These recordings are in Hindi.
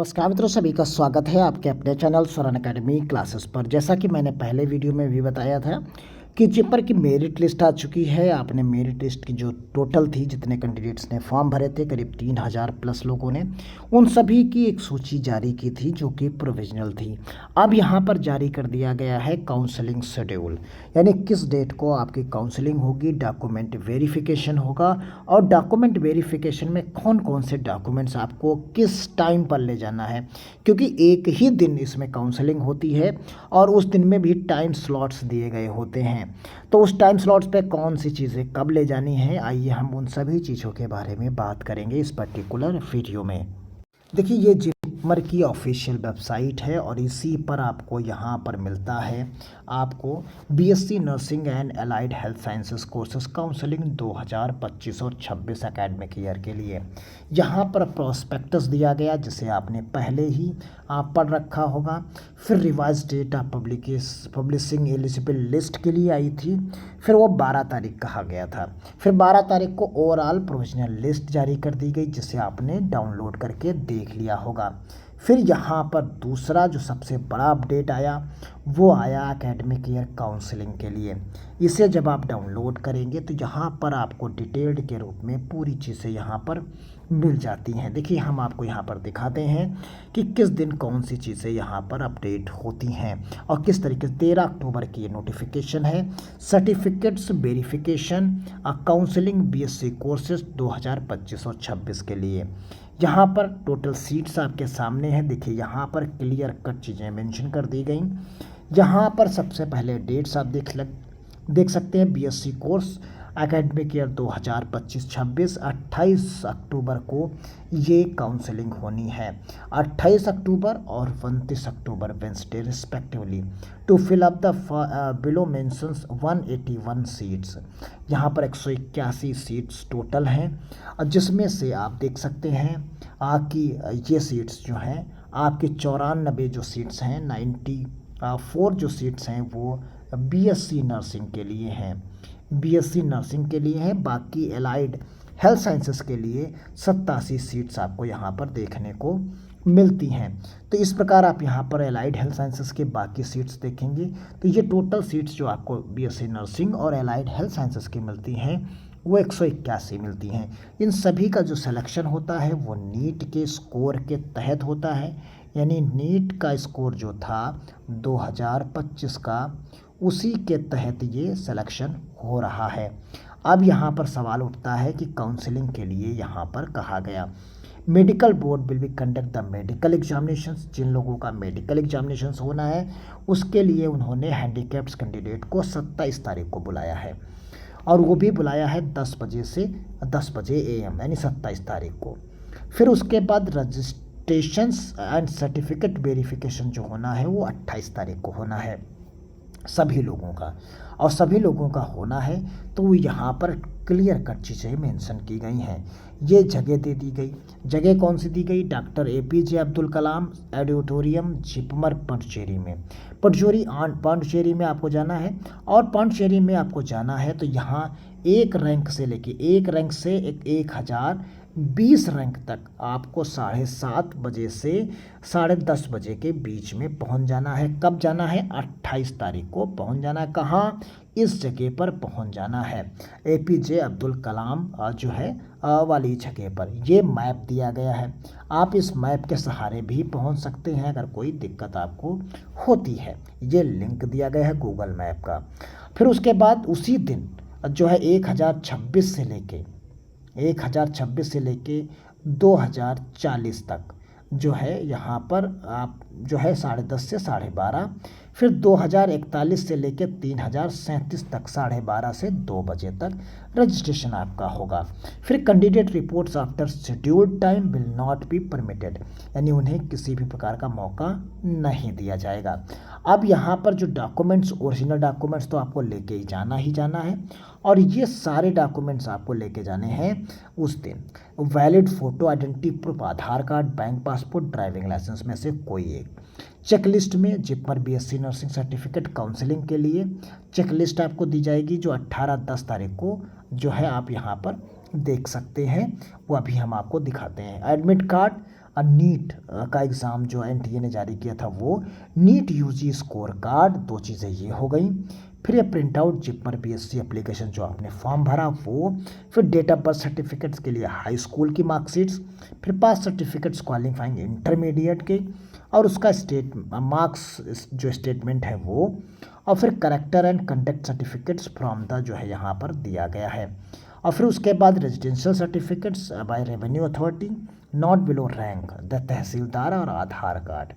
नमस्कार मित्रों, सभी का स्वागत है आपके अपने चैनल स्वरण एकेडमी क्लासेस पर। जैसा कि मैंने पहले वीडियो में भी बताया था कि जिपर की मेरिट लिस्ट आ चुकी है। आपने मेरिट लिस्ट की जो टोटल थी, जितने कैंडिडेट्स ने फॉर्म भरे थे, करीब 3000 प्लस लोगों ने, उन सभी की एक सूची जारी की थी जो कि प्रोविजनल थी। अब यहाँ पर जारी कर दिया गया है काउंसलिंग शेड्यूल, यानी किस डेट को आपकी काउंसलिंग होगी, डॉक्यूमेंट वेरिफिकेशन होगा और डॉक्यूमेंट वेरिफिकेशन में कौन कौन से डॉक्यूमेंट्स आपको किस टाइम पर ले जाना है, क्योंकि एक ही दिन इसमें काउंसलिंग होती है और उस दिन में भी टाइम स्लॉट्स दिए गए होते हैं। तो उस टाइम स्लॉट्स पे कौन सी चीज़ें कब ले जानी है, आइए हम उन सभी चीज़ों के बारे में बात करेंगे इस पर्टिकुलर वीडियो में। देखिए, ये जिपमर की ऑफिशियल वेबसाइट है और इसी पर आपको यहाँ पर मिलता है आपको BSc nursing and allied health sciences courses counselling 2025 और 26 एकेडमिक ईयर के लिए। यहाँ पर प्रोस्पेक्टस दिया गया जिसे आपने पहले ही आप पढ़ रखा होगा। फिर revised date of publishing eligible list के लिए आई थी, फिर वो 12 तारीख कहा गया था। फिर 12 तारीख को ओवरऑल प्रोविजनल लिस्ट जारी कर दी गई जिसे आपने डाउनलोड करके देख लिया होगा। फिर यहाँ पर दूसरा जो सबसे बड़ा अपडेट आया वो आया एकेडमिक ईयर काउंसलिंग के लिए। इसे जब आप डाउनलोड करेंगे तो यहाँ पर आपको डिटेल्ड के रूप में पूरी चीज़ें यहाँ पर मिल जाती हैं। देखिए, हम आपको यहाँ पर दिखाते हैं कि किस दिन कौन सी चीज़ें यहाँ पर अपडेट होती हैं और किस तरीके से। 13 अक्टूबर की ये नोटिफिकेशन है, certificates verification counselling BSc courses 2025 और 26 के लिए। यहाँ पर टोटल सीट्स आपके सामने हैं। देखिए, यहाँ पर क्लियर कट चीज़ें मेंशन कर दी गई। यहाँ पर सबसे पहले डेट्स आप देख सकते हैं। बीएससी कोर्स एकेडमिक ईयर 2025-26 28 अक्टूबर को ये काउंसलिंग होनी है। 28 अक्टूबर और 29 अक्टूबर Wednesday respectively to fill up the below mentions 181 seats. यहाँ पर 181 सीट्स टोटल हैं, जिसमें से आप देख सकते हैं कि ये सीट्स जो हैं आपकी 94 जो सीट्स हैं, 94 जो सीट्स हैं वो बीएससी नर्सिंग के लिए हैं, बीएससी नर्सिंग के लिए है। बाकी एलाइड हेल्थ साइंसेस के लिए 87 सीट्स आपको यहाँ पर देखने को मिलती हैं। तो इस प्रकार आप यहाँ पर एलाइड हेल्थ साइंसेस के बाकी सीट्स देखेंगे तो ये टोटल सीट्स जो आपको बीएससी नर्सिंग और एलाइड हेल्थ साइंसेस की मिलती हैं वो 181 मिलती हैं। इन सभी का जो सिलेक्शन होता है वो नीट के स्कोर के तहत होता है, यानी नीट का स्कोर जो था 2025 का, उसी के तहत ये सिलेक्शन हो रहा है। अब यहाँ पर सवाल उठता है कि काउंसलिंग के लिए यहाँ पर कहा गया medical board will be conduct the medical examinations. जिन लोगों का मेडिकल एग्जामिनेशंस होना है उसके लिए उन्होंने हैंडीकैप्ड कैंडिडेट को 27 तारीख को बुलाया है और वो भी बुलाया है 10 बजे से 10 बजे AM, यानी 27 तारीख को। फिर उसके बाद रजिस्ट्रेशंस एंड सर्टिफिकेट वेरिफिकेशन जो होना है वो 28 तारीख को होना है सभी लोगों का, और सभी लोगों का होना है तो यहाँ पर क्लियर कट चीज़ें मेंशन की गई हैं। ये जगह दे दी गई, जगह कौन सी दी गई, doctor APJ Abdul Kalam auditorium JIPMER Pondicherry में। पांडिचेरी में आपको जाना है और पांडिचेरी में आपको जाना है तो यहाँ एक रैंक से 1020 रैंक तक आपको 7:30 बजे से 10:30 बजे के बीच में पहुंच जाना है। कब जाना है? 28 तारीख को पहुंच जाना है। कहाँ? इस जगह पर पहुंच जाना है, APJ अब्दुल कलाम जो है वाली जगह पर। ये मैप दिया गया है, आप इस मैप के सहारे भी पहुंच सकते हैं अगर कोई दिक्कत आपको होती है। ये लिंक दिया गया है गूगल मैप का। फिर उसके बाद उसी दिन जो है 1026 से लेके 2040 तक जो है यहाँ पर आप जो है 10:30 से 12:30, फिर 2041 से लेकर 3037 तक 12:30 से 2 बजे तक रजिस्ट्रेशन आपका होगा। फिर candidate reports after scheduled time will not be permitted, यानी उन्हें किसी भी प्रकार का मौका नहीं दिया जाएगा। अब यहाँ पर जो डॉक्यूमेंट्स, ओरिजिनल डॉक्यूमेंट्स तो आपको लेके ही जाना है और ये सारे डॉक्यूमेंट्स आपको लेके जाने हैं उस दिन। Valid photo, identity proof, Aadhaar card, bank passport, driving licence में से कोई एक। चेकलिस्ट में JIPMER BSc nursing certificate counselling के लिए चेकलिस्ट आपको दी जाएगी जो 18-10 तारीख को जो है आप यहाँ पर देख सकते हैं, वो अभी हम आपको दिखाते हैं। एडमिट कार्ड नीट का एग्ज़ाम जो एनटीए ने जारी किया था वो, नीट यूजी स्कोर कार्ड, 2 चीज़ें ये हो गई। फिर ये print out JIPMER BSc application जो आपने फॉर्म भरा वो, फिर डेट ऑफ बर्थ सर्टिफिकेट्स के लिए हाई स्कूल की मार्कशीट्स, फिर पास सर्टिफिकेट्स क्वालिफाइंग इंटरमीडिएट के, और उसका मार्क्स जो स्टेटमेंट है वो, और फिर character and conduct certificates from the जो है यहाँ पर दिया गया है। और फिर उसके बाद residential certificates by revenue authority not below rank the tehsildar और आधार कार्ड।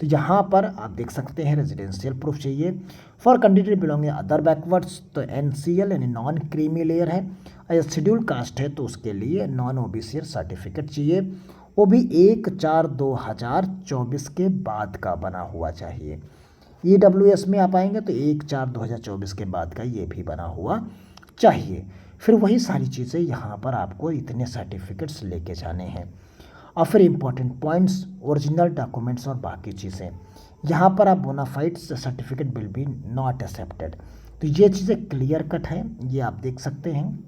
तो यहाँ पर आप देख सकते हैं रेजिडेंशियल प्रूफ चाहिए for candidate belonging other backwards, तो एनसीएल यानी नॉन क्रीमी लेयर है। अगर शेड्यूल कास्ट है तो उसके लिए नॉन ओबीसी सर्टिफिकेट चाहिए, वो भी 1/4/2024 के बाद का बना हुआ चाहिए। ईडब्ल्यूएस में आप आएंगे तो 1/4/2024 के बाद का ये भी बना हुआ चाहिए। फिर वही सारी चीज़ें यहाँ पर आपको इतने सर्टिफिकेट्स लेके जाने हैं। और फिर इम्पॉर्टेंट पॉइंट्स, ओरिजिनल डॉक्यूमेंट्स और बाकी चीज़ें, यहाँ पर आप bonafide certificate will be not accepted. तो ये चीज़ें क्लियर कट हैं, ये आप देख सकते हैं।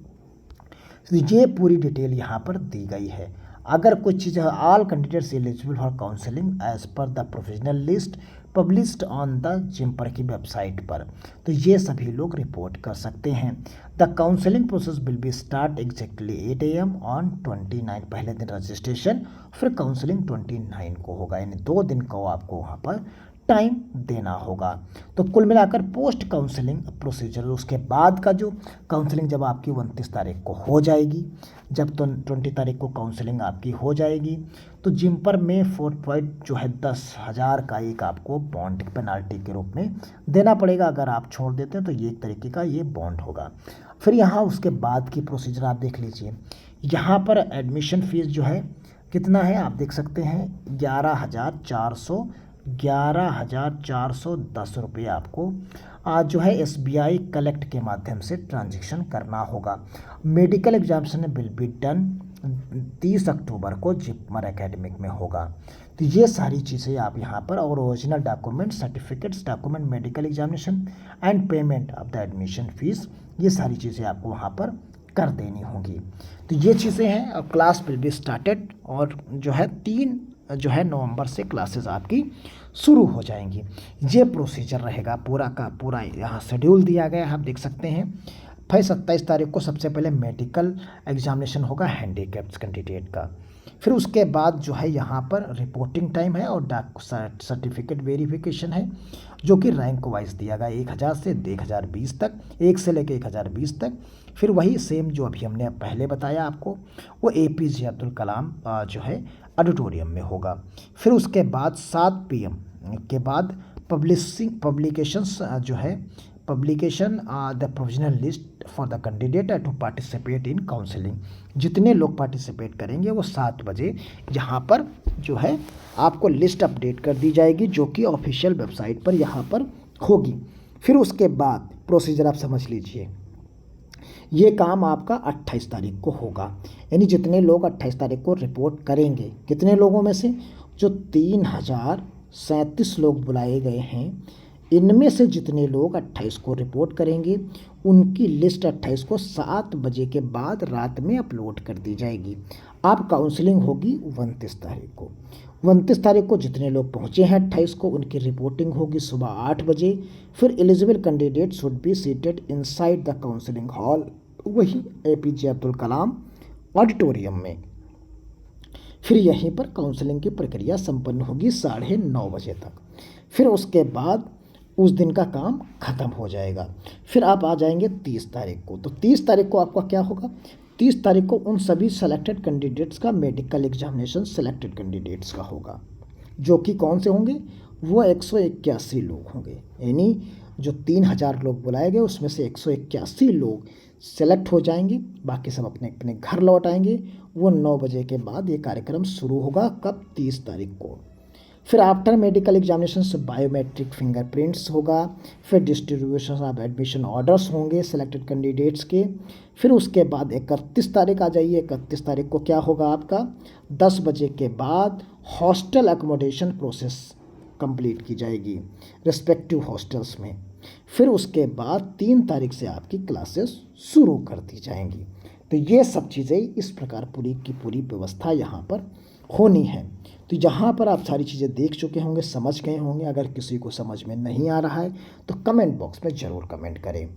तो ये पूरी डिटेल यहाँ पर दी गई है। अगर कुछ चीज़, all candidates eligible for counselling as per the provisional list published on the JIPMER की वेबसाइट पर, तो ये सभी लोग रिपोर्ट कर सकते हैं। The counselling process will be start exactly 8 AM on 29, पहले दिन रजिस्ट्रेशन, फिर काउंसलिंग 29 को होगा, यानी 2 दिन को आपको वहाँ पर टाइम देना होगा। तो कुल मिलाकर पोस्ट काउंसलिंग प्रोसीजर, उसके बाद का जो काउंसलिंग जब आपकी 29 तारीख को हो जाएगी, जब तो 20 तारीख को काउंसलिंग आपकी हो जाएगी, तो जिपमर में 4 जो है 10,000 का एक आपको बॉन्ड पेनाल्टी के रूप में देना पड़ेगा। अगर आप छोड़ देते हैं तो ये एक तरीके का ये बॉन्ड होगा। फिर यहाँ उसके बाद की प्रोसीजर आप देख लीजिए। यहाँ पर एडमिशन फ़ीस जो है कितना है आप देख सकते हैं, 11,410 रुपये आपको आज जो है एसबीआई कलेक्ट के माध्यम से ट्रांजैक्शन करना होगा। Medical examination will be done 30 अक्टूबर को जिपमर एकेडमिक में होगा। तो ये सारी चीज़ें आप यहाँ पर, और original document, certificates, document, medical examination and payment of the admission fees, ये सारी चीज़ें आपको वहाँ पर कर देनी होगी। तो ये चीज़ें हैं। और क्लास विल बी स्टार्टेड, और जो है 3 नवंबर से क्लासेस आपकी शुरू हो जाएंगी। ये प्रोसीजर रहेगा पूरा का पूरा, यहाँ शेड्यूल दिया गया है आप देख सकते हैं। फिर 27 तारीख को सबसे पहले मेडिकल एग्जामिनेशन होगा हैंडीकैप्ड कैंडिडेट का। फिर उसके बाद जो है यहाँ पर रिपोर्टिंग टाइम है और सर्टिफिकेट वेरिफिकेशन है, जो कि रैंक वाइज दिया गया 1000 से 1020 तक, 1 से लेकर 1020 तक। फिर वही सेम जो अभी हमने पहले बताया आपको, वो एपीजे अब्दुल कलाम जो है ऑडिटोरियम में होगा। फिर उसके बाद 7 PM के बाद पब्लिकेशंस जो है publication the provisional list for the candidate to participate in counselling. जितने लोग पार्टिसिपेट करेंगे वो 7 बजे यहाँ पर जो है आपको लिस्ट अपडेट कर दी जाएगी, जो कि ऑफिशियल वेबसाइट पर यहाँ पर होगी। फिर उसके बाद प्रोसीजर आप समझ लीजिए, ये काम आपका 28 तारीख को होगा, यानी जितने लोग 28 तारीख को रिपोर्ट करेंगे, कितने लोगों में से, जो 3037 लोग बुलाए गए हैं, इनमें से जितने लोग 28 को रिपोर्ट करेंगे उनकी लिस्ट 28 को 7 बजे के बाद रात में अपलोड कर दी जाएगी। अब काउंसलिंग होगी 29 तारीख को। 29 तारीख को जितने लोग पहुँचे हैं 28 को, उनकी रिपोर्टिंग होगी सुबह 8 बजे। फिर eligible candidate should be seated inside the counselling hall, वही एपीजे अब्दुल कलाम ऑडिटोरियम में। फिर यहीं पर काउंसलिंग की प्रक्रिया संपन्न होगी 9:30 बजे तक। फिर उसके बाद उस दिन का काम ख़त्म हो जाएगा। फिर आप आ जाएंगे 30 तारीख को। तो 30 तारीख को आपका क्या होगा, 30 तारीख को उन सभी सेलेक्टेड कैंडिडेट्स का मेडिकल एग्जामिनेशन सेलेक्टेड कैंडिडेट्स का होगा, जो कि कौन से होंगे, वो 181 लोग होंगे। यानी जो 3000 लोग बुलाए गए उसमें से 181 लोग सेलेक्ट हो जाएंगे, बाकी सब अपने अपने घर लौट आएंगे। वो 9 बजे के बाद ये कार्यक्रम शुरू होगा, कब, 30 तारीख को। फिर आफ्टर मेडिकल एग्जामिनेशन से बायोमेट्रिक फिंगरप्रिंट्स होगा। फिर डिस्ट्रीब्यूशन ऑफ एडमिशन ऑर्डर्स होंगे सेलेक्टेड कैंडिडेट्स के। फिर उसके बाद 31 तारीख आ जाइए। 31 तारीख को क्या होगा आपका, 10 बजे के बाद हॉस्टल अकोमोडेशन प्रोसेस कंप्लीट की जाएगी रिस्पेक्टिव हॉस्टल्स में। फिर उसके बाद 3 तारीख से आपकी क्लासेस शुरू कर दी जाएंगी। तो ये सब चीज़ें इस प्रकार पूरी की पूरी व्यवस्था यहाँ पर होनी है। तो यहाँ पर आप सारी चीज़ें देख चुके होंगे, समझ गए होंगे। अगर किसी को समझ में नहीं आ रहा है तो कमेंट बॉक्स में ज़रूर कमेंट करें।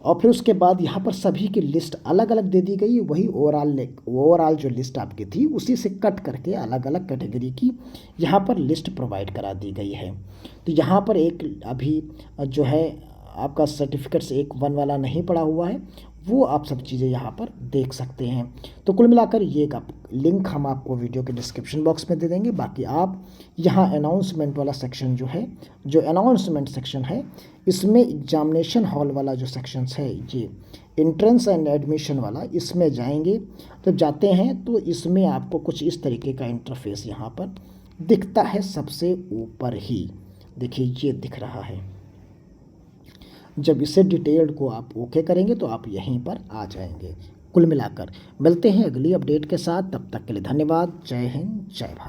और फिर उसके बाद यहाँ पर सभी की लिस्ट अलग अलग दे दी गई है। वही ओवरऑल जो लिस्ट आपकी थी उसी से कट करके अलग अलग कैटेगरी की यहाँ पर लिस्ट प्रोवाइड करा दी गई है। तो यहाँ पर एक अभी जो है आपका सर्टिफिकेट्स 1-1 वाला नहीं पड़ा हुआ है, वो आप सब चीज़ें यहाँ पर देख सकते हैं। तो कुल मिलाकर ये एक लिंक हम आपको वीडियो के डिस्क्रिप्शन बॉक्स में दे देंगे। बाकी आप यहाँ अनाउंसमेंट वाला सेक्शन जो है, जो अनाउंसमेंट सेक्शन है, इसमें एग्जामिनेशन हॉल वाला जो सेक्शंस है, ये एंट्रेंस एंड एडमिशन वाला, इसमें जाएंगे तो जाते हैं तो इसमें आपको कुछ इस तरीके का इंटरफेस यहाँ पर दिखता है। सबसे ऊपर ही देखिए ये दिख रहा है। जब इसे डिटेल्ड को आप ओके करेंगे तो आप यहीं पर आ जाएंगे। कुल मिलाकर मिलते हैं अगली अपडेट के साथ, तब तक के लिए धन्यवाद। जय हिंद, जय भारत।